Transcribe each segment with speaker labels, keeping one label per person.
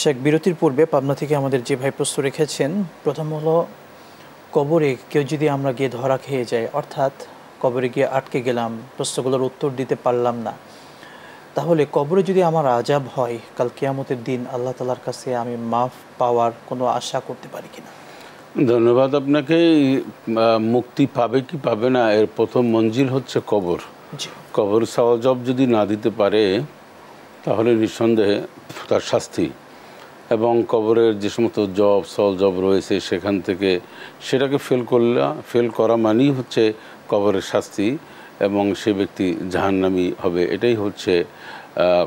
Speaker 1: শেখ, বিরতির পূর্বে পাবনা থেকে আমাদের যে ভাই প্রশ্ন রেখেছেন, প্রথম হলো কবরে কেউ যদি আমরা গিয়ে ধরা খেয়ে যাই, অর্থাৎ কবরে গিয়ে আটকে গেলাম, প্রশ্নগুলোর উত্তর দিতে পারলাম না, তাহলে কবরে যদি আমার আযাব হয়, কাল কিয়ামতের দিন আল্লাহ তাআলার কাছে আমি মাফ পাওয়ার কোনো আশা করতে পারি কিনা?
Speaker 2: ধন্যবাদ আপনাকে। মুক্তি পাবে কি পাবে না এর প্রথম মঞ্জিল হচ্ছে কবর। কবর সওয়াল যদি না দিতে পারে তাহলে নিঃসন্দেহে তার শাস্তি, এবং কবরের যে সমস্ত জব রয়েছে সেখান থেকে সেটাকে ফেল করা মানেই হচ্ছে কবরের শাস্তি, এবং সে ব্যক্তি জাহান্নামী হবে। এটাই হচ্ছে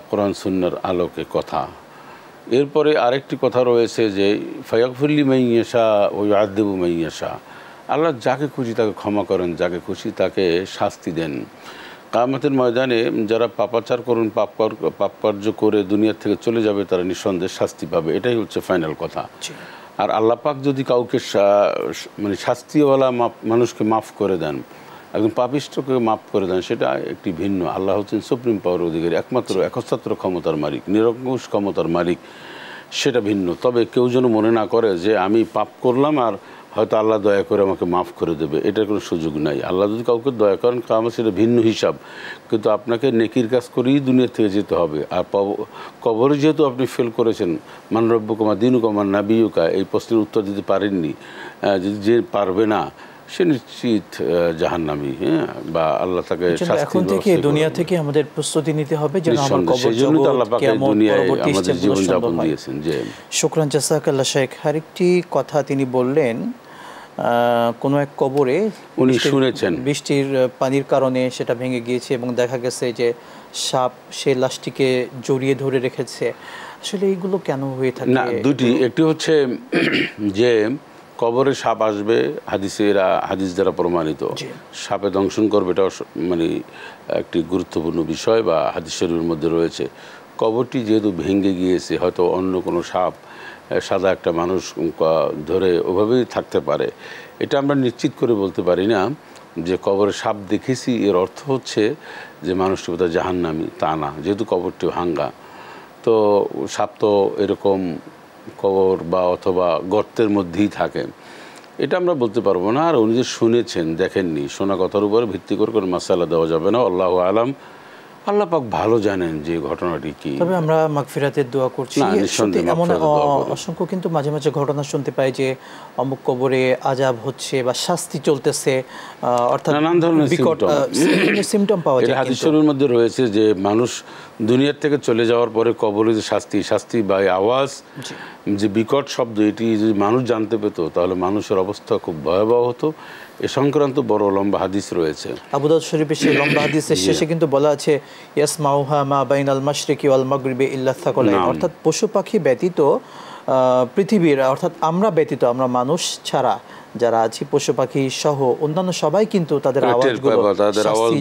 Speaker 2: কোরআন সুন্নাহর আলোকে কথা। এরপরে আরেকটি কথা রয়েছে যে ফায়াগফিরলি মান ইয়াশা ওয়া ইউআযযিবু মান ইয়াশা, আল্লাহ যাকে খুশি তাকে ক্ষমা করেন, যাকে খুশি তাকে শাস্তি দেন। কিয়ামতের ময়দানে যারা পাপাচার করুন, পাপ কার্য করে দুনিয়া থেকে চলে যাবে তারা নিঃসন্দেহে শাস্তি পাবে, এটাই হচ্ছে ফাইনাল কথা। আর আল্লাহ পাক যদি কাউকে মানে শাস্তিওয়ালা মানুষকে মাফ করে দেন, একজন পাপিষ্ঠকে মাফ করে দেন, সেটা একটি ভিন্ন। আল্লাহ হচ্ছেন সুপ্রিম পাওয়ার অধিকারী, একমাত্র একচ্ছত্র ক্ষমতার মালিক, নিরঙ্কুশ ক্ষমতার মালিক, সেটা ভিন্ন। তবে কেউ যেন মনে না করে যে আমি পাপ করলাম আর হয়তো আল্লাহ দয়া করে আমাকে মাফ করে দেবে, এটার কোনো সুযোগ নাই। আল্লাহ যদি কাউকে দয়া করেন আমার সেটা ভিন্ন হিসাব, কিন্তু আপনাকে নেকির কাজ করেই দুনিয়া থেকে যেতে হবে। আর কবরে যেহেতু আপনি ফেল করেছেন, মান রব্বুকা দীনুকা মান নাবিয়ুকা, এই প্রশ্নের উত্তর দিতে পারেননি, যে পারবে না সে নিশ্চিত জাহান্নামী, বা আল্লাহ তাকে শাস্তি।
Speaker 1: এখন থেকে দুনিয়া থেকে আমাদের প্রস্তুতি নিতে হবে যেন আমার কবর জগৎ
Speaker 2: দুনিয়ায় আমাদের জীবন যাপন দিয়েছেন। যে
Speaker 1: শুকরান জাযাকাল্লাহ শেখ। আরেকটি কথা তিনি বললেন, কোনো এক কবরে
Speaker 2: উনি শুনেছেন
Speaker 1: বৃষ্টির পানির কারণে সেটা ভেঙে গিয়েছে এবং দেখা গেছে যে সাপ সে লাশটিকে জড়িয়ে ধরে রেখেছে। আসলে এইগুলো কেন হয়ে থাকে?
Speaker 2: না, দুটি, একটি হচ্ছে যে কবরে সাপ আসবে, হাদিস দ্বারা প্রমাণিত, সাপে দংশন করবে, এটা মানে একটি গুরুত্বপূর্ণ বিষয় বা হাদিস শরীফের মধ্যে রয়েছে। কবরটি যেহেতু ভেঙে গিয়েছে, হয়তো অন্য কোনো সাপ সাদা একটা মানুষ ধরে ওভাবেই থাকতে পারে, এটা আমরা নিশ্চিত করে বলতে পারি না যে কবরে সাপ দেখেছি এর অর্থ হচ্ছে যে মানুষটি বোধহয় জাহান্নামী, তা না। যেহেতু কবরটি ভাঙ্গা, তো সাপ তো এরকম কবর বা অথবা গর্তের মধ্যেই থাকে, এটা আমরা বলতে পারবো না। আর উনি যে শুনেছেন, দেখেননি, শোনা কথার উপরে ভিত্তি করে কোনো মাসালা দেওয়া যাবে না। আল্লাহু আলাম, আল্লাহ পাক ভালো জানেন যে ঘটনাটি কি।
Speaker 1: তবে আমরা মাগফিরাতের দোয়া করছি। এমন অসংখ্য কিন্তু মাঝে মাঝে ঘটনা শুনতে পাই যে অমুক কবরে আযাব হচ্ছে বা শাস্তি চলতেছে, অর্থাৎ
Speaker 2: নানান ধরনের
Speaker 1: সিমটম পাওয়া যায়।
Speaker 2: হাদিস শরীফের মধ্যে রয়েছে যে মানুষ দুনিয়ার থেকে চলে যাওয়ার পরে কবরে যে শাস্তি বা আওয়াজ, যে বিকট শব্দ, এটি যদি মানুষ জানতে পেত তাহলে মানুষের অবস্থা খুব ভয়াবহ হতো। এ সংক্রান্ত বড় লম্বা হাদিস রয়েছে।
Speaker 1: আবু দাউদ শরীফের সেই লম্বা হাদিসের শেষে কিন্তু বলা আছে ইয়াসমাউহা মা বাইনাল মাশরিকি ওয়াল মাগরিবি ইল্লা সাকালাইন, অর্থাৎ পশু পাখি ব্যতীত পৃথিবীর, অর্থাৎ আমরা ব্যতীত, আমরা মানুষ ছাড়া যারা আছি, পশু পাখি সহ অন্যান্য সবাই কিন্তু তাদের আওয়াজগুলো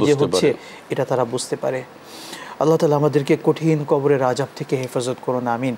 Speaker 1: যে হচ্ছে এটা তারা বুঝতে পারে। আল্লাহ তাআলা আমাদেরকে কঠিন কবরের আযাব থেকে হেফাজত করুন, আমিন।